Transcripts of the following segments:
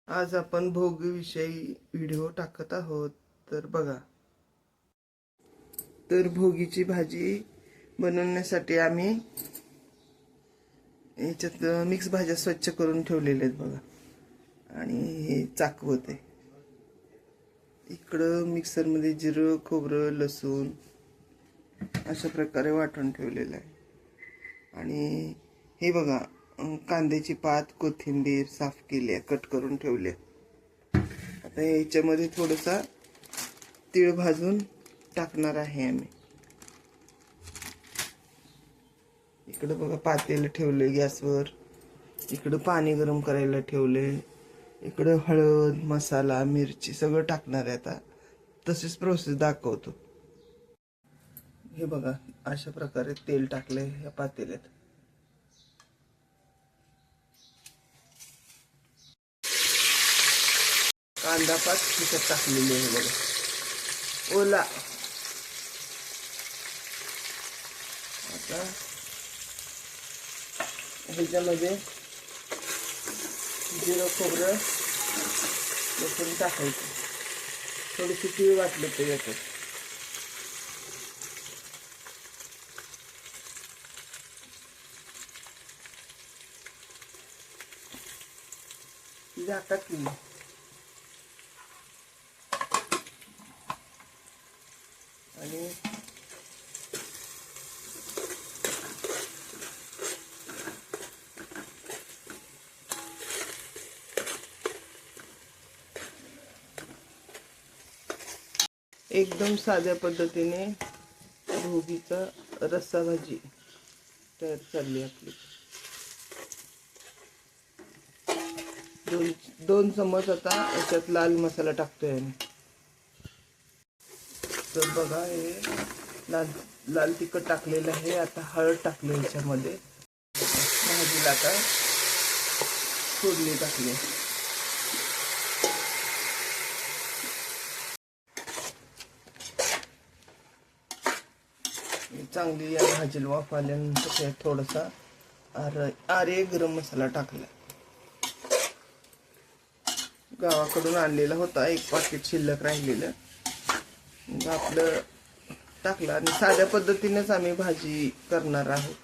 आज आपण भोगीविषयी व्हिडिओ टाकत आहोत. तर बघा. तर भोगीची भाजी बनवण्यासाठी आम्ही याच्यात मिक्स भाज्या स्वच्छ करून ठेवलेल्या आहेत बघा. आणि हे चाकवत आहे. इकडं मिक्सरमध्ये जिरं, खोबरं, लसूण अशा प्रकारे वाटून ठेवलेलं आहे. आणि हे बघा, कांद्याची पात, कोथिंबीर साफ केली आहे, कट करून ठेवली आहे. आता याच्यामध्ये थोडासा तीळ भाजून टाकणार आहे आम्ही. इकडं बघा पातेलं ठेवले गॅसवर. इकडं पाणी गरम करायला ठेवले. इकडं हळद, मसाला, मिरची सगळं टाकणार आहे आता. तसेच प्रोसेस दाखवतो. हे बघा, अशा प्रकारे तेल टाकले या पातेल्यात. कांदा पात तिच्यात टाकलेली आहे बघा, ओला. आता ह्याच्यामध्ये जिरं, खोबरं, लसूण टाकायचं. थोडीशी तीळ वाटलं ते याच्यात. झाका की आणि एकदम साध्या पद्धतीने भोगीचा रस्सा भाजी तयार झाली आपली. दोन चमच आता याच्यात लाल मसाला टाकतोय आम्ही. तर बघा, हे लाल तिखट टाकलेलं आहे. आता हळद टाकली याच्यामध्ये. भाजीला आता फोडणी टाकली. चांगली या भाजीला वाफ आल्यानंतर थोडासा आरे गरम मसाला टाकला. गावाकडून आणलेला होता, एक पाकिट शिल्लक राहिलेलं आपलं टाकलं. आणि साध्या पद्धतीनेच आम्ही भाजी करणार आहोत.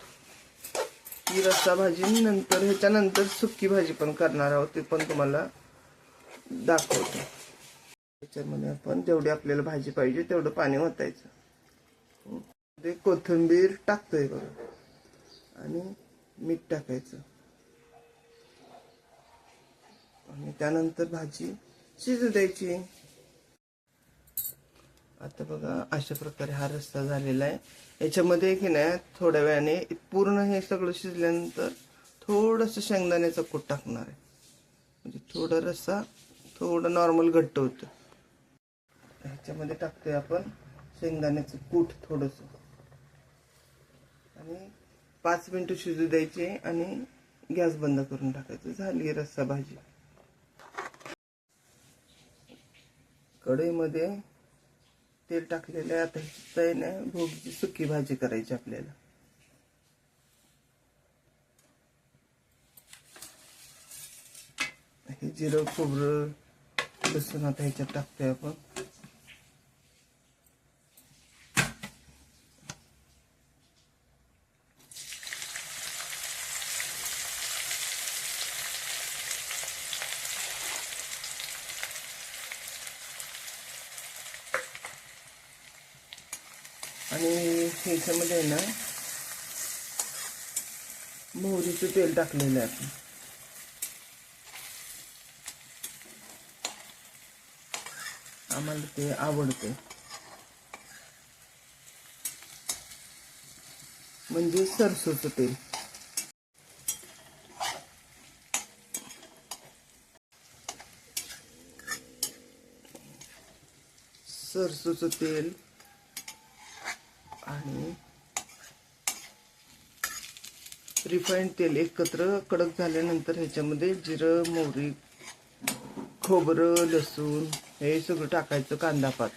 ही रस्सा भाजी नंतर ह्याच्यानंतर सुक्की भाजी पण करणार आहोत, ते पण तुम्हाला दाखवतो. त्याच्यामध्ये आपण जेवढी आपल्याला भाजी पाहिजे तेवढं पाणी ओतायचं. ते कोथिंबीर टाकतोय बघा आणि मीठ टाकायचं. आणि त्यानंतर भाजी शिजू द्यायची. आता बघा, अशा प्रकारे हा रस्सा झालेला आहे. याच्यामध्ये की नाही थोड्या वेळाने पूर्ण हे सगळं शिजल्यानंतर थोडंसं शेंगदाण्याचं कूट टाकणार आहे. म्हणजे थोडा रस्सा थोडं नॉर्मल घट्ट होतं. ह्याच्यामध्ये टाकतोय आपण शेंगदाण्याचं कूट थोडंसं. आणि 5 मिनिटं शिजू द्यायचे आणि गॅस बंद करून टाकायचं. झाली रस्सा भाजी. कढईमध्ये तेल टाकलेलं आहे. आता त्याने भोगीची सुकी भाजी करायची आपल्याला. हे जिरं, खोबरं, लसूण आता ह्याच्यात टाकतोय आपण. आणि ह्याच्यामध्ये ना मोहरीचं तेल टाकलेलं आहे आपण. आम्हाला ते आवडते. म्हणजे सरसोचं तेल. सरसोचं तेल आणि रिफाईंड तेल एकत्र कडक झाल्यानंतर ह्याच्यामध्ये जिरं, मोहरी, खोबरं, लसूण हे सगळं टाकायचं. कांदा पात.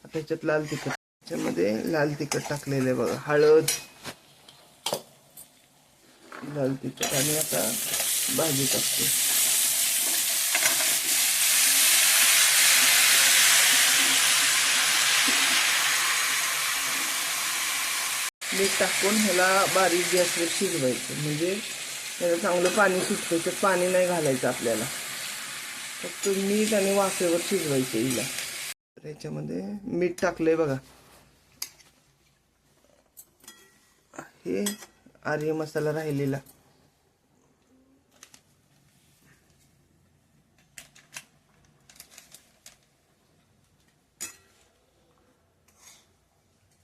आता ह्याच्यात लाल तिखट. ह्याच्यामध्ये लाल तिखट टाकलेलं आहे बघा. हळद, लाल तिखट आणि आता भाजी टाकते. मीठ टाकून ह्याला बारीक गॅसवर शिजवायचं. म्हणजे ह्याला चांगलं पाणी सुटतं. तर पाणी नाही घालायचं आपल्याला, फक्त मीठ आणि वाफेवर शिजवायचं हिला. तर ह्याच्यामध्ये मीठ टाकलंय बघा. हे आर्य मसाला राहिलेला,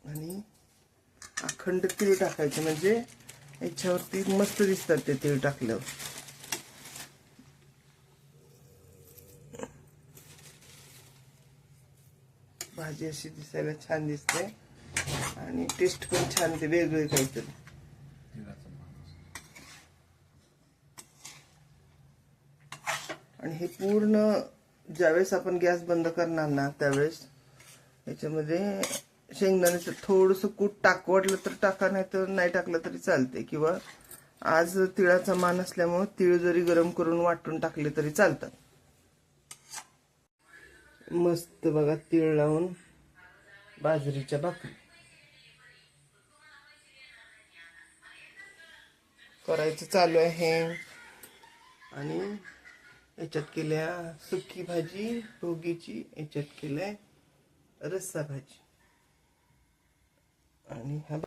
आणि अखंड तीळ टाकायचे. म्हणजे याच्यावरती मस्त दिसतात ते तीळ टाकल्यावर. भाजी अशी दिसायला छान दिसते आणि टेस्ट पण छान, ते वेगळे काहीतरी. आणि हे पूर्ण ज्यावेळेस आपण गॅस बंद करणार ना, त्यावेळेस याच्यामध्ये शेंगदाण्याचं थोडंसं कूट वाटलं तर टाका, नाही तर नाही टाकलं तरी चालते. किंवा आज तिळाचा मान असल्यामुळे तीळ जरी गरम करून वाटून टाकले तरी चालतात. मस्त बघा तीळ लावून बाजरीच्या भाकरी करायचं चालू आहे. आणि याच्यात केल्या सुकी भाजी भोगीची, याच्यात केलंय रस्सा भाजी. आणि हा